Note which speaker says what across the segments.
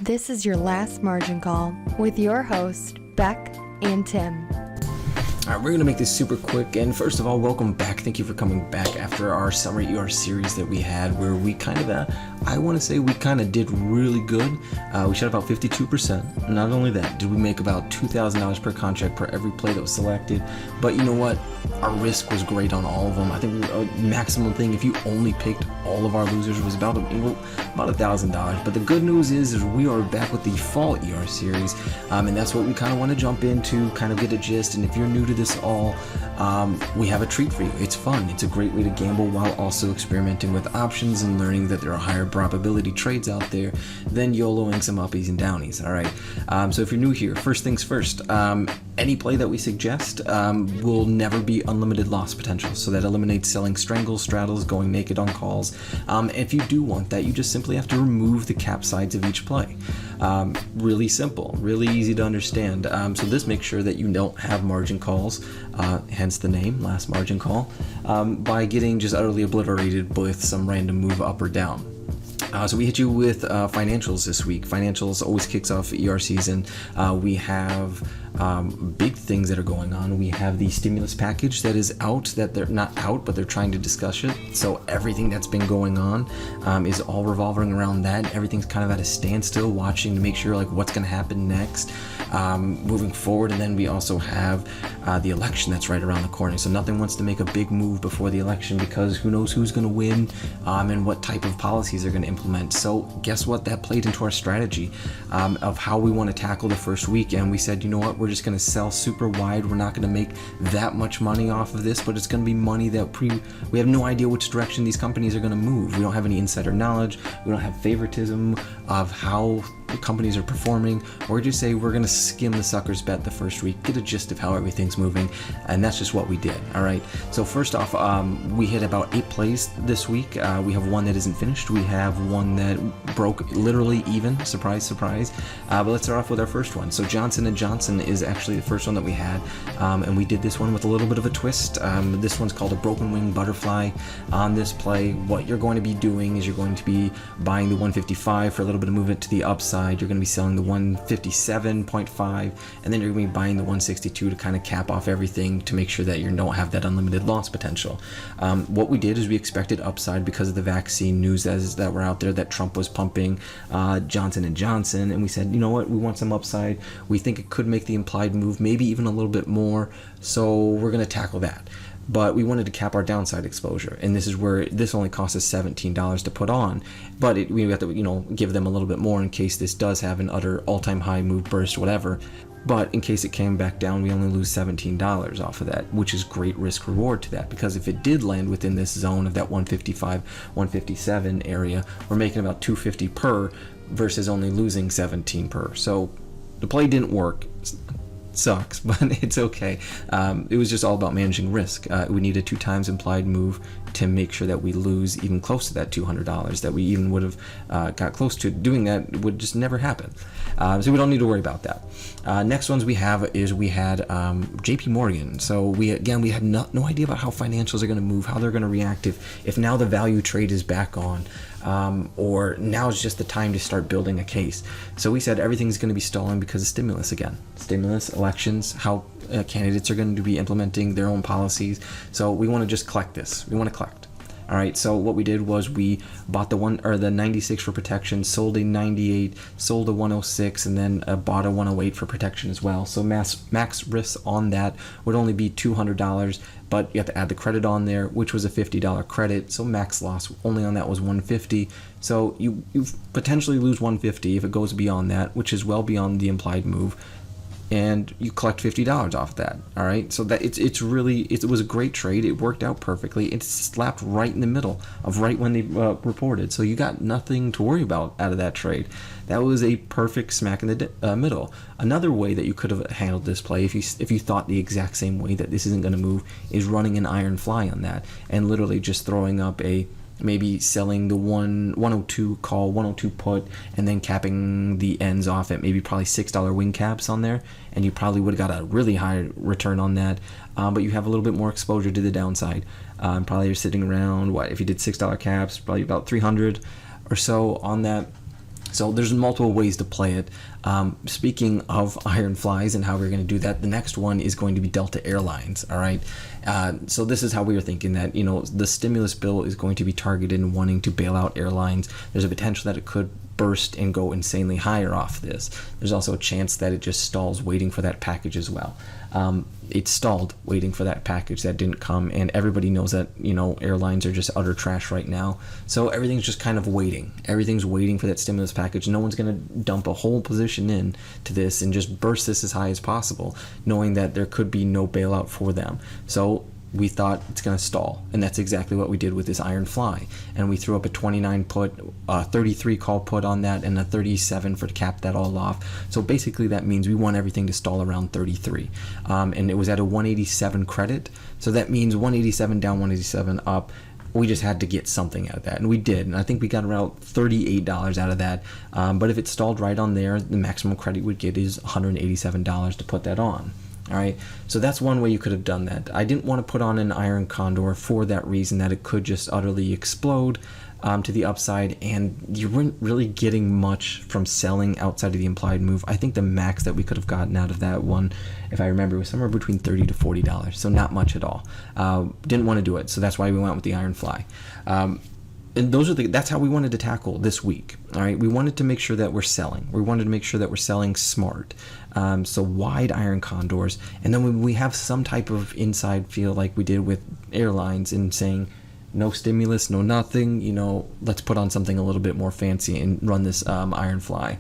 Speaker 1: This is your last margin call with your host, Beck and Tim.
Speaker 2: All right, we're going to make this super quick. And first of all, welcome back. Thank you for coming back after our summer ER series that we had where we kind of, I want to say we kind of did really good. We shot about 52%. Not only that, did we make about $2,000 per contract per every play that was selected. But you know what? Our risk was great on all of them. I think maximum thing, if you only picked all of our losers, was about $1,000. But the good news is we are back with the fall ER series. And that's what we kind of want to jump into, kind of get a gist. And if you're new to this all, we have a treat for you. It's fun. It's a great way to gamble while also experimenting with options and learning that there are higher probability trades out there than YOLOing some uppies and downies. All right. So if you're new here, first things first, any play that we suggest will never be unlimited loss potential. So that eliminates selling strangles, straddles, going naked on calls. If you do want that, you just simply have to remove the cap sides of each play. Really simple, really easy to understand. So this makes sure that you don't have margin calls, hence the name, last margin call, by getting just utterly obliterated with some random move up or down. So we hit you with financials this week. Financials always kicks off ER season. We have big things that are going on. We have the stimulus package that is out, that they're not out, but they're trying to discuss it. So everything that's been going on is all revolving around that. Everything's kind of at a standstill, watching to make sure like what's going to happen next, moving forward. And then we also have the election that's right around the corner. So nothing wants to make a big move before the election because who knows who's going to win and what type of policies they're going to implement. So guess what? That played into our strategy of how we want to tackle the first week. And we said, you know what? We're just going to sell super wide. We're not going to make that much money off of this, but it's going to be money that we have no idea which direction these companies are going to move. We don't have any insider knowledge. We don't have favoritism of how the companies are performing. Or just say we're going to skim the sucker's bet the first week, get a gist of how everything's moving, and that's just what we did. All right. So first off, we hit about 8 plays this week. We have one that isn't finished. We have one that broke literally even. Surprise, surprise. But let's start off with our first one. So Johnson & Johnson is actually the first one that we had, and we did this one with a little bit of a twist. This one's called a broken wing butterfly. On this play, what you're going to be doing is you're going to be buying the 155 for a little bit of movement to the upside. You're going to be selling the 157.5, and then you're going to be buying the 162 to kind of cap off everything to make sure that you don't have that unlimited loss potential. What we did is we expected upside because of the vaccine news that were out there that Trump was pumping Johnson & Johnson, and we said, you know what, we want some upside. We think it could make the implied move, maybe even a little bit more, so we're going to tackle that. But we wanted to cap our downside exposure, and this is where this only cost us $17 to put on. But we have to, give them a little bit more in case this does have an utter all-time high move burst, whatever. But in case it came back down, we only lose $17 off of that, which is great risk reward to that. Because if it did land within this zone of that 155, 157 area, we're making about $250 per versus only losing 17 per. So the play didn't work. Sucks, but it's okay. It was just all about managing risk. We need a 2 times implied move to make sure that we lose even close to that $200 that we even would have got close to. Doing that would just never happen. So we don't need to worry about that. Next ones we have is we had JP Morgan. So we had no idea about how financials are going to move, how they're going to react if now the value trade is back on. Or now is just the time to start building a case. So we said everything's going to be stalling because of stimulus again. Stimulus, elections, how candidates are going to be implementing their own policies. So we want to just collect this. We want to collect. All right, so what we did was we bought the 96 for protection, sold a 98, sold a 106, and then bought a 108 for protection as well. So max risk on that would only be $200, but you have to add the credit on there, which was a $50 credit. So max loss only on that was $150. So you potentially lose $150 if it goes beyond that, which is well beyond the implied move. And you collect $50 off that. All right, so that it was a great trade. It worked out perfectly. It slapped right in the middle of right when they reported. So you got nothing to worry about out of that trade. That was a perfect smack in the middle. Another way that you could have handled this play, if you thought the exact same way that this isn't going to move, is running an iron fly on that and literally just throwing up maybe selling the 102 call, 102 put, and then capping the ends off at maybe probably $6 wing caps on there, and you probably would have got a really high return on that, but you have a little bit more exposure to the downside. Probably you're sitting around, if you did $6 caps, probably about 300 or so on that. So there's multiple ways to play it. Speaking of iron flies and how we're going to do that, the next one is going to be Delta Airlines. All right. So this is how we were thinking that, the stimulus bill is going to be targeted in wanting to bail out airlines. There's a potential that it could burst and go insanely higher off this. There's also a chance that it just stalls waiting for that package as well. It stalled waiting for that package that didn't come, and everybody knows that airlines are just utter trash right now, so everything's just kind of waiting. Everything's waiting for that stimulus package. No one's going to dump a whole position in to this and just burst this as high as possible, knowing that there could be no bailout for them. So we thought it's going to stall, and that's exactly what we did with this iron fly. And we threw up a 29 put, 33 call put on that, and a 37 for to cap that all off. So basically that means we want everything to stall around 33, and it was at a 187 credit, so that means 187 down, 187 up. We just had to get something out of that, and we did, and I think we got around $38 out of that. But if it stalled right on there, the maximum credit we'd get is $187 to put that on. All right, so that's one way you could have done that. I didn't want to put on an iron condor for that reason, that it could just utterly explode to the upside, and you weren't really getting much from selling outside of the implied move. I think the max that we could have gotten out of that one, if I remember, was somewhere between $30 to $40, so not much at all. Didn't want to do it, so that's why we went with the iron fly. And that's how we wanted to tackle this week. All right, we wanted to make sure that we're selling. We wanted to make sure that we're selling smart. So wide iron condors, and then when we have some type of inside feel like we did with airlines and saying no stimulus, no nothing, let's put on something a little bit more fancy and run this iron fly.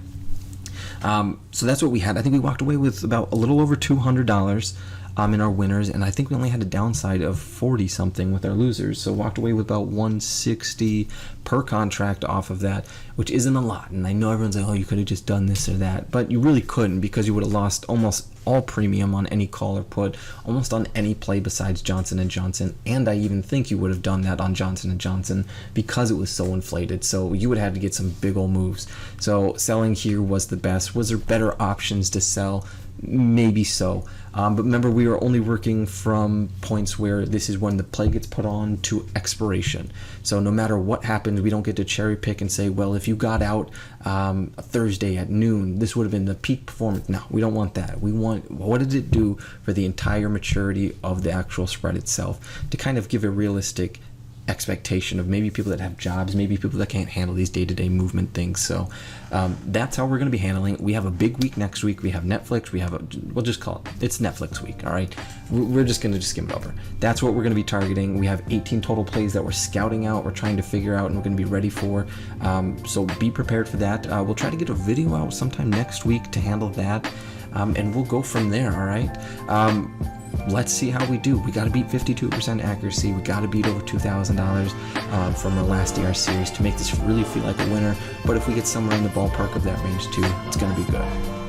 Speaker 2: So that's what we had. I think we walked away with about a little over $200 in our winners, and I think we only had a downside of 40 something with our losers, so walked away with about 160 per contract off of that, which isn't a lot. And I know everyone's like, oh, you could have just done this or that, but you really couldn't, because you would have lost almost all premium on any call or put, almost on any play besides Johnson & Johnson, and I even think you would have done that on Johnson & Johnson because it was so inflated, so you would have had to get some big old moves. So selling here was the best. Was there better options to sell? Maybe so, but remember, we are only working from points where this is when the play gets put on to expiration. So no matter what happens, we don't get to cherry pick and say, well, if you got out a Thursday at noon, this would have been the peak performance. No, we don't want that. We want, what did it do for the entire maturity of the actual spread itself, to kind of give a realistic expectation of maybe people that have jobs, maybe people that can't handle these day-to-day movement things. So that's how we're going to be handling it. We have a big week next week. We have Netflix. We'll just call it's Netflix week. All right, we're just going to skim it over. That's what we're going to be targeting. We have 18 total plays that we're scouting out, we're trying to figure out, and we're going to be ready for. So be prepared for that. We'll try to get a video out sometime next week to handle that, and we'll go from there. All right. Let's see how we do. We got to beat 52% accuracy. We got to beat over $2,000 from our last ER series to make this really feel like a winner. But if we get somewhere in the ballpark of that range too, it's going to be good.